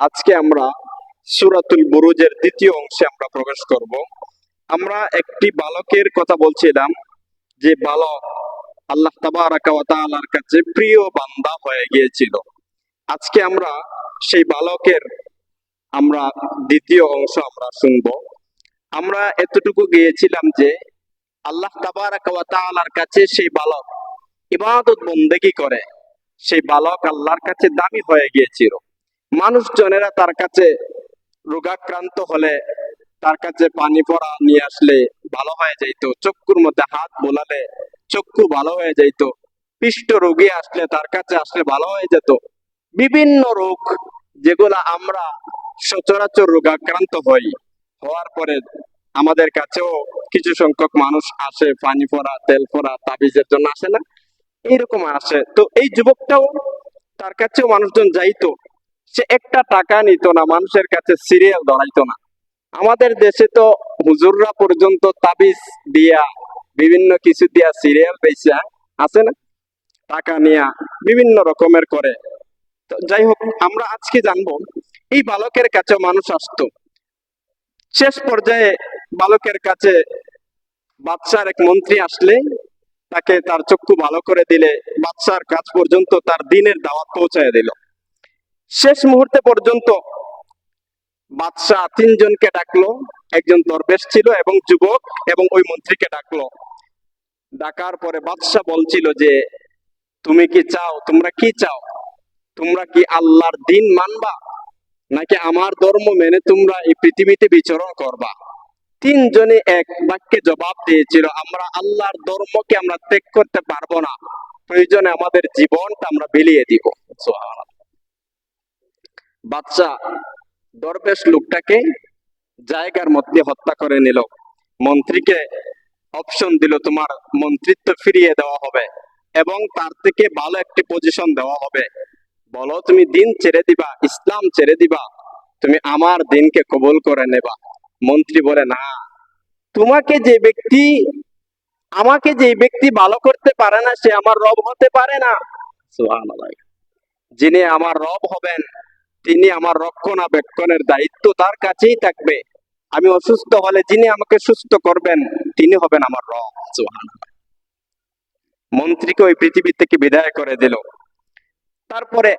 আজকে আমরা সূরাতুল বুরুজের দ্বিতীয় অংশে আমরা প্রবেশ করব। আমরা একটি বালকের কথা বলছিলাম, যে বালক আল্লাহ তাবারাকা ওয়া তাআলার কাছে প্রিয় বান্দা হয়ে গিয়েছিল। আজকে আমরা সেই বালকের আমরা দ্বিতীয় অংশ আমরা শুনব। আমরা এতটুকু গিয়েছিলাম যে আল্লাহ তাবারাকা ওয়া তাআলার কাছে সেই বালক ইবাদত বন্দেগী করে সেই বালক আল্লাহর কাছে দামি হয়ে গিয়েছিল। মানুষজনেরা তার কাছে রোগাক্রান্ত হলে তার কাছে পানি পড়া নিয়ে আসলে ভালো হয়ে যাইতো, চক্ষুর মধ্যে হাত বোলালে চক্ষু ভালো হয়ে যাইতো, পৃষ্ঠ রোগী আসলে তার কাছে আসলে ভালো হয়ে যেত। বিভিন্ন রোগ যেগুলা আমরা সচরাচর রোগাক্রান্ত হওয়ার পরে আমাদের কাছেও কিছু সংখ্যক মানুষ আসে, পানি পড়া, তেল পড়া, তাবিজের জন্য আসে না, এইরকম আসে। তো এই যুবকটাও তার কাছেও মানুষজন যাইতো, সে একটা টাকা নিত না, মানুষের কাছে সিরিয়াল ধরাইতো না। আমাদের দেশে তো হুজুররা পর্যন্ত তাবিজ দিয়া বিভিন্ন কিছু দিয়া সিরিয়াল বেচা আছে না, টাকা নিয়া বিভিন্ন রকমের করে। তো যাই হোক, আমরা আজকে জানবো এই বালকের কাছে মানুষ আসতো। শেষ পর্যায়ে বালকের কাছে বাদশার এক মন্ত্রী আসলে তাকে তার চক্ষু ভালো করে দিলে, বাদশার কাছ পর্যন্ত তার দিনের দাওয়াত পৌঁছায় দিল। শেষ মুহূর্তে পর্যন্ত বাদশাহ তিনজনকে ডাকলো, একজন দরবেশ ছিল এবং যুবক এবং ওই মন্ত্রীকে ডাকলো। ডাকার পরে বাদশাহ বলছিল যে তুমি কি চাও, তোমরা কি চাও, তোমরা কি আল্লাহর দিন মানবা নাকি আমার ধর্ম মেনে তোমরা এই পৃথিবীতে বিচরণ করবা? তিনজনে এক বাক্যে জবাব দিয়েছিল, আমরা আল্লাহর ধর্মকে আমরা ত্যাগ করতে পারবো না, প্রয়োজনে আমাদের জীবনটা আমরা বিলিয়ে দিব। সুবহানাল্লাহ। বাদশাহ দরবেশ লোকটাকে জায়গার মধ্যে হত্যা করে নিল, মন্ত্রীকে অপশন দিল তোমার মন্ত্রিত্ব ফিরিয়ে দেওয়া হবে এবং তার থেকে ভালো একটি পজিশন দেওয়া হবে, বলো তুমি দিন ছেড়ে দিবা, ইসলাম ছেড়ে দিবা, তুমি আমার দিনকে কবুল করে নেবা। মন্ত্রী বলে না, তোমাকে যে ব্যক্তি আমাকে যে ব্যক্তি ভালো করতে পারে না সে আমার রব হতে পারে না। সুবহানাল্লাহ। যিনি আমার রব হবেন তিনি আমার রক্ষণাবেক্ষণের দায়িত্ব তার কাছেই থাকবে। আমি অসুস্থ হলে যিনি আমাকে সুস্থ করবেন তিনি হবেন আমার রব। সুবহানাল্লাহ। মন্ত্রীকে ওই পৃথিবী থেকে বিদায় করে দিল। তারপরে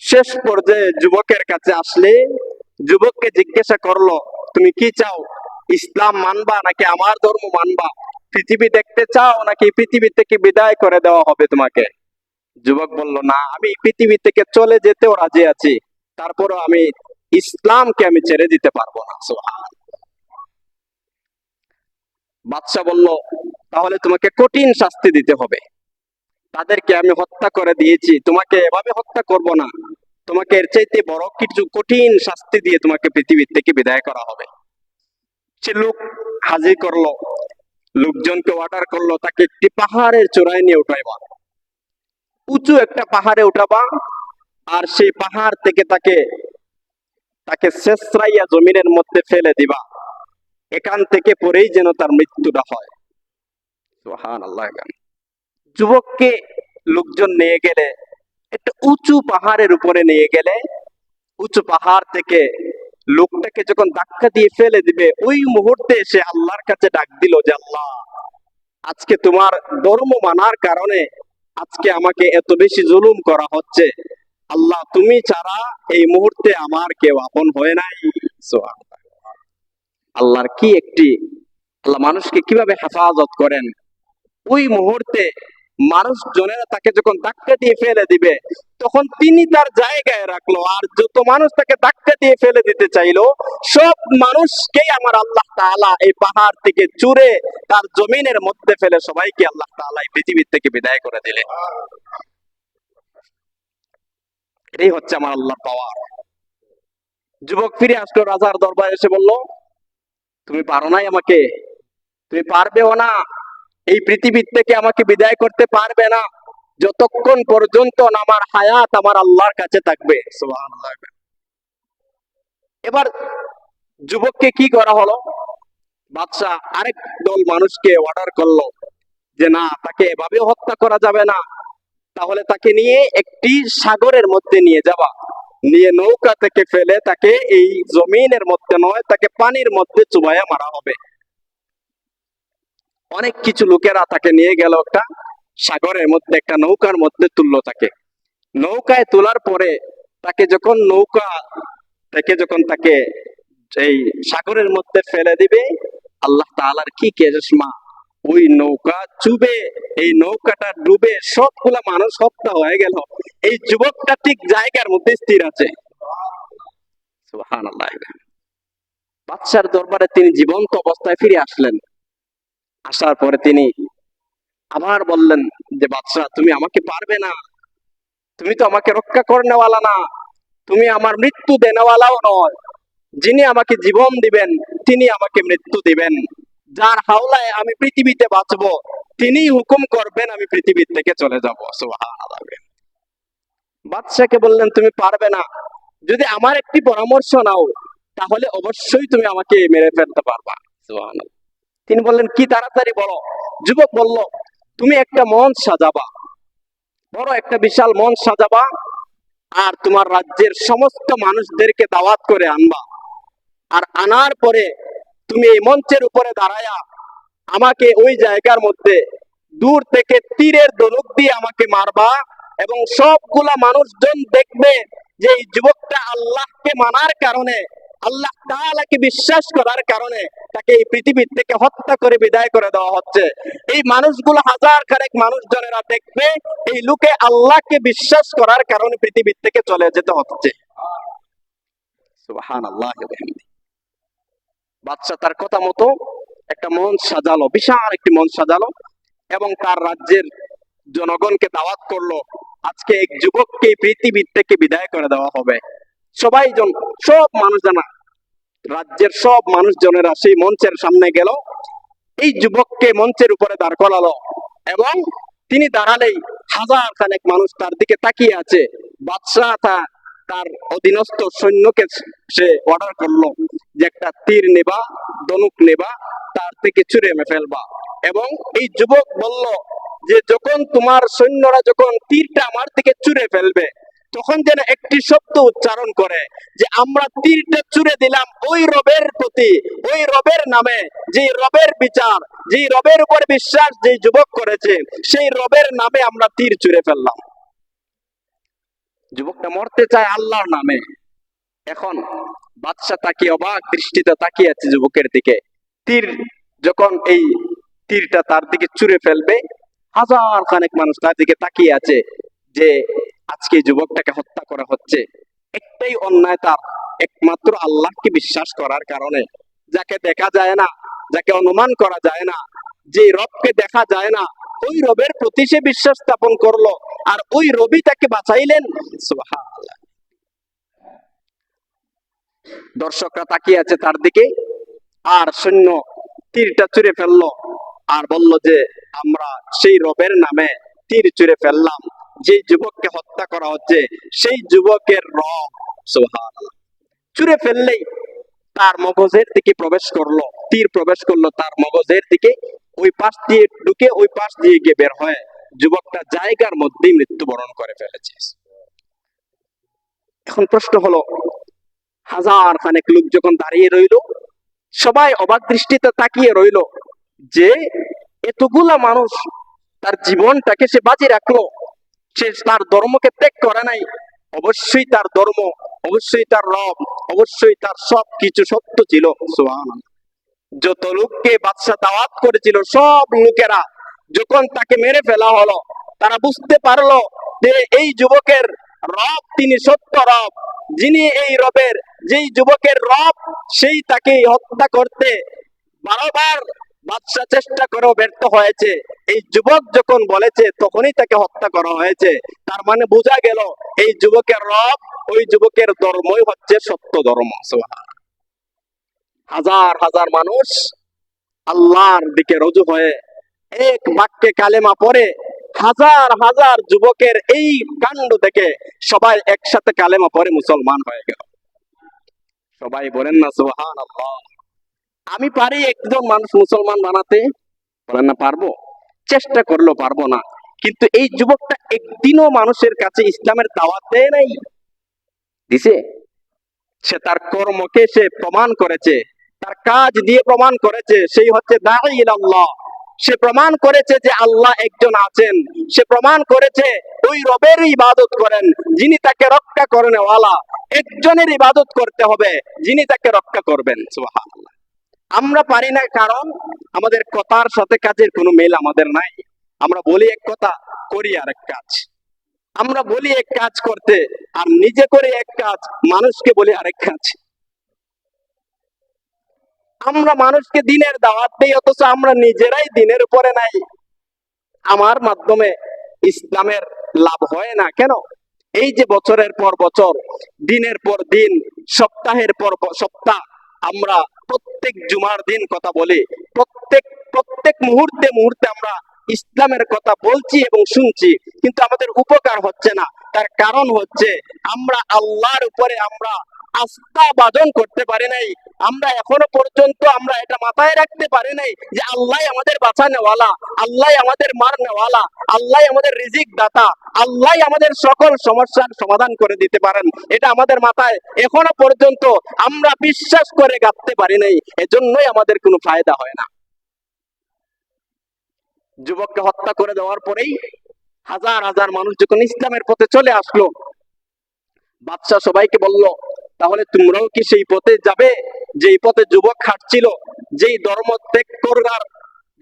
শেষ পর্যায়ে যুবকের কাছে আসলে যুবককে জিজ্ঞাসা করলো, তুমি কি চাও, ইসলাম মানবা নাকি আমার ধর্ম মানবা? পৃথিবী দেখতে চাও নাকি পৃথিবী থেকে বিদায় করে দেওয়া হবে তোমাকে? যুবক বলল, না, আমি পৃথিবী থেকে চলে যেতেও রাজি আছি, তারপরও আমি ইসলামকে আমি ছেড়ে দিতে পারবো না। সুবহানাল্লাহ। বাদশা বলল, তাহলে তোমাকে কঠিন শাস্তি দিতে হবে, তাদেরকে আমি হত্যা করে দিয়েছি, তোমাকে এভাবে হত্যা করব না, তোমাকে এর চাইতে বড় কিছু কঠিন শাস্তি দিয়ে তোমাকে পৃথিবীর থেকে বিদায় করা হবে। সে লোক হাজির করলো, লোকজনকে অর্ডার করলো তাকে একটি পাহাড়ের চূড়ায় নিয়ে উঠাইবা, উঁচু একটা পাহাড়ে উঠাবা, আর সেই পাহাড় থেকে তাকে তাকে শেষরাইয়া জমিনের মধ্যে ফেলে দিবা, এখান থেকে পরেই যেন তার মৃত্যুটা হয়। সুবহানাল্লাহ। যুবককে লোকজন নিয়ে গেলে একটা উঁচু পাহাড়ের উপরে নিয়ে গেলে উঁচু পাহাড় থেকে লোকটাকে যখন ধাক্কা দিয়ে ফেলে দিবে ওই মুহূর্তে সে আল্লাহর কাছে ডাক দিল যে আল্লাহ, আজকে তোমার ধর্ম মানার কারণে আজকে আমাকে এত বেশি জুলুম করা হচ্ছে, আল্লাহ তুমি ছাড়া এই মুহূর্তে আমার কেউ আপন হয় নাই। সুবহানাল্লাহ। আল্লাহর কি একটি, আল্লাহ মানুষকে কিভাবে হেফাজত করেন। ওই মুহূর্তে মানুষজনেরা তাকে যখন ধাক্কা দিয়ে ফেলে দিবে তখন তিনি তার জায়গায় রাখলো, আর যত মানুষ তাকে ধাক্কা দিয়ে ফেলে দিতে চাইলো সব মানুষকেই আমার আল্লাহ তাআলা এই পাহাড় থেকে চুরে তার জমিনের মধ্যে ফেলে সবাইকে আল্লাহ তাআলা এই পৃথিবীর থেকে বিদায় করে দিলেন। এটাই হচ্ছে আমার আল্লাহর পাওয়ার। যুবক ফিরে আসলো, রাজার দরবারে এসে বলল, তুমি পারো নাই আমাকে, তুমি পারবেও না, এই পৃথিবীর থেকে আমাকে বিদায় করতে পারবে না যতক্ষণ পর্যন্ত আমার হায়াত আমার আল্লাহর কাছে থাকবে। সুবহানাল্লাহ। এবার যুবককে কি করা হলো, বাদশা আরেক দল মানুষকে অর্ডার করলো যে না, তাকে এভাবে হত্যা করা যাবে না, তাহলে তাকে নিয়ে একটি সাগরের মধ্যে নিয়ে যাবা, নিয়ে নৌকা থেকে ফেলে তাকে এই জমিনের মধ্যে নয়, তাকে পানির মধ্যে চুবাইয়া মারা হবে। অনেক কিছু লোকেরা তাকে নিয়ে গেল একটা সাগরের মধ্যে, একটা নৌকার মধ্যে তুললো তাকে। নৌকায় তোলার পরে তাকে যখন নৌকা থেকে যখন তাকে এই সাগরের মধ্যে ফেলে দিবে, আল্লাহ তাআলার কি কেশমা, ওই নৌকা চুবে, এই নৌকাটা ডুবে সবগুলা মানুষ হত্যা হয়ে গেল। এই যুবকটা ঠিক জায়গার মধ্যে স্থির আছে। সুবহানাল্লাহ। বাদশার দরবারে তিনি জীবন্ত অবস্থায় ফিরে আসলেন। আসার পরে তিনি আবার বললেন যে, বাদশা তুমি আমাকে পারবে না, তুমি তো আমাকে রক্ষা করনেওয়ালা না, তুমি আমার মৃত্যু দেনেওয়ালাও নয়। যিনি আমাকে জীবন দিবেন তিনি আমাকে মৃত্যু দিবেন, যার হাওলায় আমি পৃথিবীতে বাঁচবো তিনি হুকুম করবেন আমি পৃথিবী থেকে চলে যাব। সুবহানাল্লাহ। বাদশাকে বললেন তুমি পারবে না, যদি আমার একটি পরামর্শ নাও তাহলে অবশ্যই তুমি আমাকে মেরে ফেলতে পারবা। সুবহানাল্লাহ। তিনি বললেন কি, তাড়াতাড়ি বলো। যুবক বলল, তুমি একটা মঞ্চ সাজাবা, বড় একটা বিশাল মঞ্চ সাজাবা, আর তোমার রাজ্যের সমস্ত মানুষদেরকে দাওয়াত করে আনবা। আর আনার পরে তুমি এই মঞ্চের উপরে দাঁড়ায়া আমাকে ওই জায়গার মধ্যে দূর থেকে তীরের ধনুক দিয়ে আমাকে মারবা, এবং সবগুলা মানুষজন দেখবে যে এই যুবকটা আল্লাহকে মানার কারণে, আল্লাহ তাআলাকে বিশ্বাস করার কারণে তাকে এই পৃথিবীর থেকে হত্যা করে বিদায় করে দেওয়া হচ্ছে। এই মানুষগুলো হাজার খানেক মানুষজনেরা দেখবে এই লোকে আল্লাহকে বিশ্বাস করার কারণে পৃথিবীর থেকে চলে যেতে হচ্ছে। সুবহানাল্লাহ। বাদশা তার কথা মতো একটা মঞ্চ সাজালো, বিশাল একটি মঞ্চ সাজালো, এবং তার রাজ্যের জনগণকে দাওয়াত করলো, আজকে এক যুবককে পৃথিবীর থেকে বিদায় করে দেওয়া হবে। সব মানুষ জানা, রাজ্যের সব মানুষজনেরা সেই মঞ্চের সামনে গেল, এই যুবককে মঞ্চের উপরে দাঁড় করালো, এবং তিনি দাঁড়ালেই হাজার খানেক মানুষ তার দিকে তাকিয়ে আছে। বাদশাহ তার অধীনস্থ সৈন্যকে সে অর্ডার করলো যে একটা তীর নেবা, ধনুক নেবা, তার থেকে ছুঁড়ে ফেলবা। এবং এই যুবক বলল যে যখন তোমার সৈন্যরা যখন তীরটা আমার থেকে ছুঁড়ে ফেলবে তখন যেন একটি শব্দ উচ্চারণ করে যে আমরা তীরটা ছুঁড়ে দিলাম ওই রবের প্রতি, ওই রবের নামে, যে রবের বিচার, যে রবের উপর বিশ্বাস যে যুবক করেছে সেই রবের নামে আমরা তীর ছুঁড়ে ফেললাম। যুবকটা মরতে চায় আল্লাহর নামে। এখন বাদশা তাকিয়ে অবাক দৃষ্টিতে তাকিয়ে আছে যুবকের দিকে। তীর যখন এই তীরটা তার দিকে ছুঁড়ে ফেলবে, হাজার খানেক মানুষ তার দিকে তাকিয়ে আছে যে আজকে যুবকটাকে হত্যা করা হচ্ছে। একটাই অন্যায় তার, একমাত্র আল্লাহকে বিশ্বাস করার কারণে, যাকে দেখা যায় না, যাকে অনুমান করা যায় না, যে রবকে দেখা যায় না, ওই রবের প্রতি সে বিশ্বাস স্থাপন করলো, আর ওই রবি তাকে বাঁচাইলেন। সুবহানাল্লাহ। দর্শকরা তাকিয়ে আছে তার দিকে, আর সৈন্য তীরটা ছুঁড়ে ফেললো আর বলল যে আমরা সেই রবের নামে তীর ছুঁড়ে ফেললাম, যে যুবককে হত্যা করা হচ্ছে সেই যুবকের রব। সুবহানাল্লাহ। ছুঁড়ে ফেললেই তার মগজের দিকে প্রবেশ করলো, তীর প্রবেশ করলো তার মগজের দিকে, ওই পাশ দিয়ে ঢুকে ওই পাশ দিয়ে গিয়ে বের হয়ে যুবকটা জায়গার মধ্যেই মৃত্যুবরণ করে ফেলেছে। এখন প্রশ্ন হলো, হাজার খানেক লোক যখন দাঁড়িয়ে রইল, সবাই অবাক দৃষ্টিতে তাকিয়ে রইল যে এতগুলা মানুষ তার জীবনটাকে সে বাজি রাখলো, সে তার ধর্মকে ত্যাগ করে নাই। অবশ্যই তার ধর্ম, অবশ্যই তার রব, অবশ্যই তার সবকিছু সত্য ছিল। সুবহানাল্লাহ। যত লোককে বাদশা দাওয়াত করেছিল সব লোকেরা যখন তাকে মেরে ফেলা হলো, তারা বুঝতে পারলো যে এই যুবকের রব তিনি সত্য রব, যিনি এই রবের, যেই যুবকের রব সেই তাকে হত্যা করতে বারবার বাদশা চেষ্টা করেও ব্যর্থ হয়েছে। এই যুবক যখন বলেছে তখনই তাকে হত্যা করা হয়েছে। তার মানে বোঝা গেল এই যুবকের রব, ওই যুবকের ধর্মই হচ্ছে সত্য ধর্ম। সুবহানাল্লাহ। হাজার হাজার মানুষ আল্লাহর দিকে রুজু হয়ে এক বাক্যে কালেমা পড়ে, হাজার হাজার যুবকের এই কাণ্ড দেখে সবাই একসাথে কালেমা পড়ে মুসলমান হয়ে গেল। সবাই বলেন না সুবহানাল্লাহ। আমি পারি একজন মানুষ মুসলমান বানাতে? বলেন না পারবো? চেষ্টা করলেও পারবো না। কিন্তু এই যুবকটা একদিনও মানুষের কাছে ইসলামের দাওয়াত দেয় নাই, দিছে? সে তার কর্মকে সে প্রমাণ করেছে, তার কাজ দিয়ে প্রমাণ করেছে, সেই হচ্ছে দাঈ ইলাল্লাহ। সে প্রমাণ করেছে যে আল্লাহ একজন আছেন, সে প্রমাণ করেছে ওই রবের ইবাদত করেন যিনি তাকে রক্ষা করেন ওয়ালা, একজনের ইবাদত করতে হবে যিনি তাকে রক্ষা করবেন। সুবহানাল্লাহ। আমরা পারি না, কারণ আমাদের কথার সাথে কাজের কোনো মিল আমাদের নাই। আমরা বলি এক কথা, করি আরেক কাজ। আমরা বলি এক কাজ করতে, আর নিজে করে এক কাজ, মানুষকে বলি আরেক কাজ। আমরা মানুষকে দিনের দাওয়াত দেই, অথচ আমরা নিজেরাই দিনের উপরে নাই। আমার মাধ্যমে ইসলামের লাভ হয় না কেন? এই যে বছরের পর বছর, দিনের পর দিন, সপ্তাহের পর সপ্তাহ আমরা প্রত্যেক জুমার দিন কথা বলি, প্রত্যেক প্রত্যেক মুহূর্তে মুহূর্তে আমরা ইসলামের কথা বলছি এবং শুনছি, কিন্তু আমাদের উপকার হচ্ছে না। তার কারণ হচ্ছে আমরা আল্লাহর উপরে আমরা আস্থা বাঁধন করতে পারি নাই। আমরা এখনো পর্যন্ত আমরা এটা মাথায় রাখতে পারি নাই যে আল্লাহ আমাদের বাঁচানেওয়ালা, আল্লাহ আমাদের মারনেওয়ালা, আল্লাহ আমাদের রিজিক দাতা, আল্লাহ আমাদের সকল সমস্যার সমাধান করে দিতে পারেন। এটা আমাদের মাথায় এখনো পর্যন্ত আমরা বিশ্বাস করে গাঁথতে পারি নাই, এজন্যই আমাদের কোনো ফায়দা হয় না। যুবককে হত্যা করে দেওয়ার পরেই হাজার হাজার মানুষ যখন ইসলামের পথে চলে আসলো, বাদশাহ সবাইকে বলল, তাহলে তোমরাও কি সেই পথে যাবে যেই পথে যুবক হাঁটছিল, যেই ধর্ম ত্যাগ করার,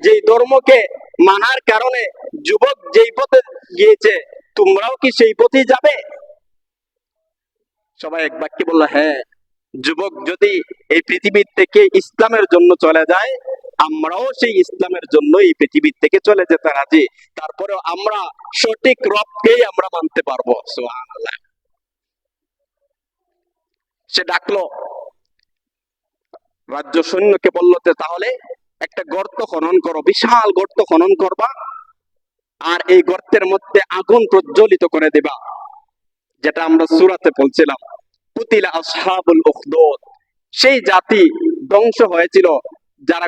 যেই ধর্মকে মানার কারণে যুবক যেই পথে গিয়েছে, তোমরাও কি সেই পথেই যাবে? সবাই এক বাক্যে বলল, হ্যাঁ, যুবক যদি এই পৃথিবীর থেকে ইসলামের জন্য চলে যায়, আমরাও সেই ইসলামের জন্য এই পৃথিবীর থেকে চলে যেতে রাজি। তারপরেও আমরা সঠিক রবকেই আমরা মানতে পারবো। সুবহানাল্লাহ। সে ডাকলো রাজ্য সৈন্যকে, বলল, তাহলে একটা গর্ত খনন করো, বিশাল গর্ত খনন করবা, আর এই গর্তের মধ্যে আগুন প্রজ্বলিত করে দিবা, যেটা আমরা সূরাতে বলছিলাম, কুতিলা আসহাবুল উখদুদ। সেই জাতি ধ্বংস হয়েছিল যারা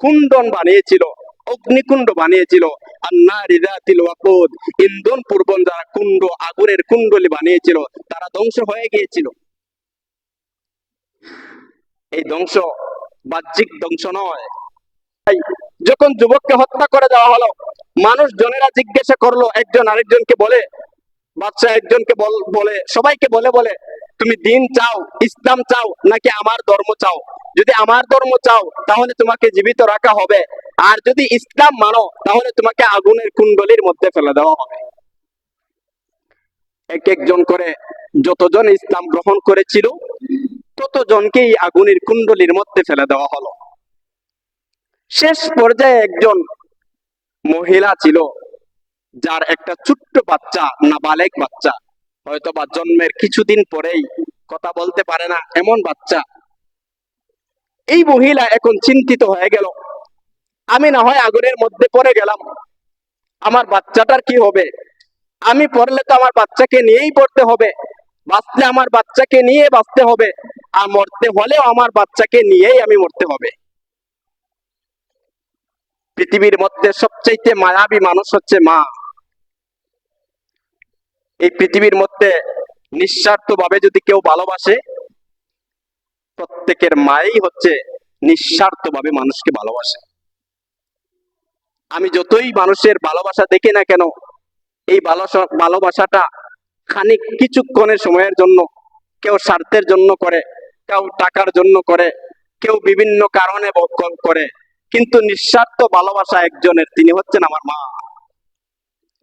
কুণ্ডন বানিয়েছিল, অগ্নিকুণ্ড বানিয়েছিল, আন-নারি যাতিল ওয়াকুদ, ইন্ধন পূর্বন যারা কুণ্ড, আগুনের কুণ্ডলি বানিয়েছিল, তারা ধ্বংস হয়ে গিয়েছিল। এই ধ্বংস বাহ্যিক ধ্বংস নয়। যখন যুবককে হত্যা করে দেওয়া হলো, মানুষ জনেরা জিজ্ঞাসা করলো, একজন আরেকজনকে বলে, বাদশা একজনকে বলে, সবাইকে বলে বলে, তুমি দিন চাও, ইসলাম চাও, নাকি আমার ধর্ম চাও? যদি আমার ধর্ম চাও তাহলে তোমাকে জীবিত রাখা হবে, আর যদি ইসলাম মানো তাহলে তোমাকে আগুনের কুণ্ডলির মধ্যে ফেলে দেওয়া হবে। এক একজন করে যতজন ইসলাম গ্রহণ করেছিল ততজনকেই আগুনের কুণ্ডলির মধ্যে ফেলে দেওয়া হলো। শেষ পর্যায়ে একজন মহিলা ছিল, যার একটা ছোট্ট বাচ্চা, নাবালেগ বাচ্চা, হয়তো বা জন্মের কিছুদিন পরেই কথা বলতে পারে না এমন বাচ্চা। এই মহিলা এখন চিন্তিত হয়ে গেল, আমি না হয় আগুনের মধ্যে পড়ে গেলাম, আমার বাচ্চাটার কি হবে? আমি পড়লে তো আমার বাচ্চাকে নিয়েই পড়তে হবে, বাঁচলে আমার বাচ্চাকে নিয়ে বাঁচতে হবে, আর মরতে হলেও আমার বাচ্চাকে নিয়েই আমি মরতে হবে। পৃথিবীর মধ্যে সবচাইতে মায়াবী মানুষ হচ্ছে মা। এই পৃথিবীর মধ্যে নিঃস্বার্থ ভাবে যদি কেউ ভালোবাসে, প্রত্যেকের মাই হচ্ছে নিঃস্বার্থ ভাবে মানুষকে ভালোবাসে। আমি যতই মানুষের ভালোবাসা দেখি না কেন, এই ভালোবাসাটা খানিক কিছুক্ষণের সময়ের জন্য, কেউ স্বার্থের জন্য করে, কেউ টাকার জন্য করে, কেউ বিভিন্ন কারণে করে, কিন্তু নিঃস্বার্থ ভালোবাসা একজনের, তিনি হচ্ছেন আমার মা।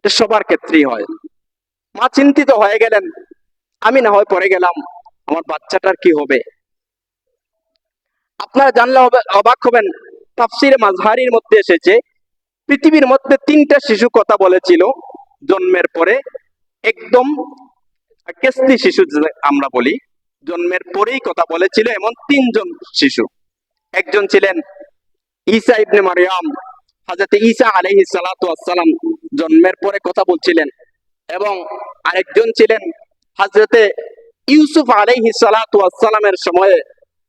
সবার ক্ষেত্রেই হয়। মা চিন্তিত হয়ে গেলেন, আমি না হয় পড়ে গেলাম, আমার বাচ্চাটার কি হবে? আপনারা জানলে অবাক হবেন, তাফসিরে মাযহারির মধ্যে এসেছে, পৃথিবীর মধ্যে 3টা শিশু কথা বলেছিল জন্মের পরে, একদম কেস্তি শিশু আমরা বলি, জন্মের পরেই কথা বলেছিল এমন 3জন শিশু। একজন ছিলেন ঈসা ইবনে মারইয়াম, হযরত ঈসা আলাইহিস সালাতু ওয়াস সালাম জন্মের পরে কথা বলছিলেন, এবং আরেকজন ছিলেন হযরত ইউসুফ আলাইহিস সালাতু ওয়াস সালামের সময়ে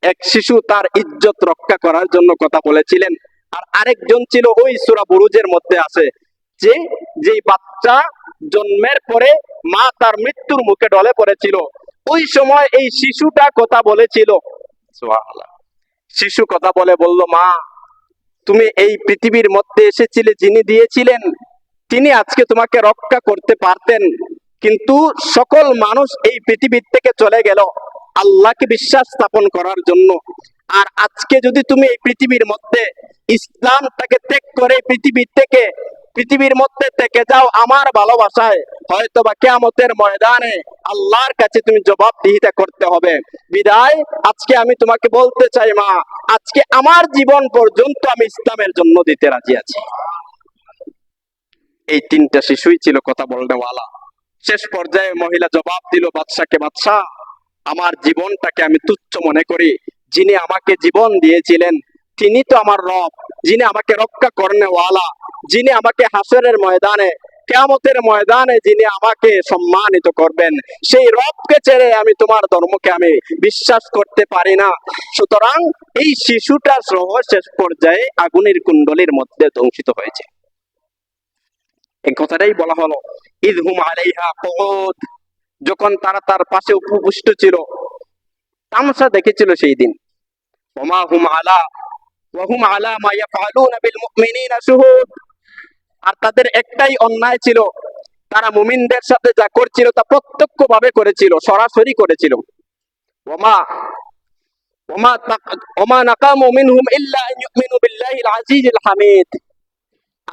এক শিশু তার ইজ্জত রক্ষা করার জন্য কথা বলেছিলেন। আর আরেকজন ছিল ওই সূরা বুরুজের মধ্যে আছে, যেই বাচ্চা জন্মের পরে মা তার মৃত্যুর মুখে ঢলে পড়েছিল, ওই সময় এই শিশুটা কথা বলেছিল, সুবহানাল্লাহ। শিশু কথা বলে বলল, মা, তুমি এই পৃথিবীর মধ্যে এসেছিলে, যিনি দিয়েছিলেন তিনি আজকে তোমাকে রক্ষা করতে পারতেন, কিন্তু সকল মানুষ এই পৃথিবীর থেকে চলে গেল আল্লাহকে বিশ্বাস স্থাপন করার জন্য। আর আজকে যদি তুমি এই পৃথিবীর মধ্যে ইসলামটাকে ত্যাগ করে পৃথিবীর মধ্যে থেকে যাও আমার ভালোবাসায়, হয়তো বা কিয়ামতের ময়দানে আল্লাহর কাছে তুমি জবাবদিহিতা করতে হবে। বিদায় আজকে আমি তোমাকে বলতে চাই, মা, আজকে আমার জীবন পর্যন্ত আমি ইসলামের জন্য দিতে রাজি আছি। এই তিনটা শিশুই ছিল কথা বলনেওয়ালা। শেষ পর্যায়ে মহিলা জবাব দিল বাদশাকে, বাদশা, আমার জীবনটাকে আমি তুচ্ছ মনে করি, যিনি আমাকে জীবন দিয়েছিলেন তিনি তো আমার রব, যিনি আমাকে রক্ষা করনেওয়ালা, যিনি আমাকে হাসরের ময়দানে, কিয়ামতের ময়দানে যিনি আমাকে সম্মানিত করবেন, সেই রবকে ছেড়ে আমি তোমার ধর্মকে আমি বিশ্বাস করতে পারি না। সুতরাং এই শিশুটা সহ শেষ পর্যায়ে আগুনের কুণ্ডলীর মধ্যে ধ্বংসিত হয়েছে। এই কথাটাই বলা হলো ইদহুম আলাইহা কুউদ, যখন তারা তার পাশে উপবিষ্ট ছিল, তামাশা দেখেছিল সেই দিন। ওমা হুম আলা ওয়া হুম আলা মা ইয়াফআলুনা বিল মুমিনিনা শুহুদ, আর তাদের একটাই অন্যায় ছিল, তারা মুমিনদের সাথে যা করছিল তা প্রত্যক্ষভাবে করেছিল, সরাসরি করেছিল। ওমা ওমা ওমা নাকামু মিনহুম ইল্লা আন ইউমিনু বিল্লাহিল আজিজিল হামিদ,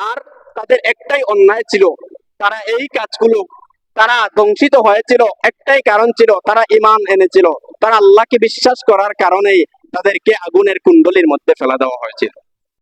আর তাদের একটাই অন্যায় ছিল, তারা এই কাজগুলো, তারা ধ্বংসিত হয়েছিল একটাই কারণ ছিল, তারা ঈমান এনেছিল, তারা আল্লাহকে বিশ্বাস করার কারণেই তাদেরকে আগুনের কুণ্ডলীর মধ্যে ফেলা দেওয়া হয়েছিল।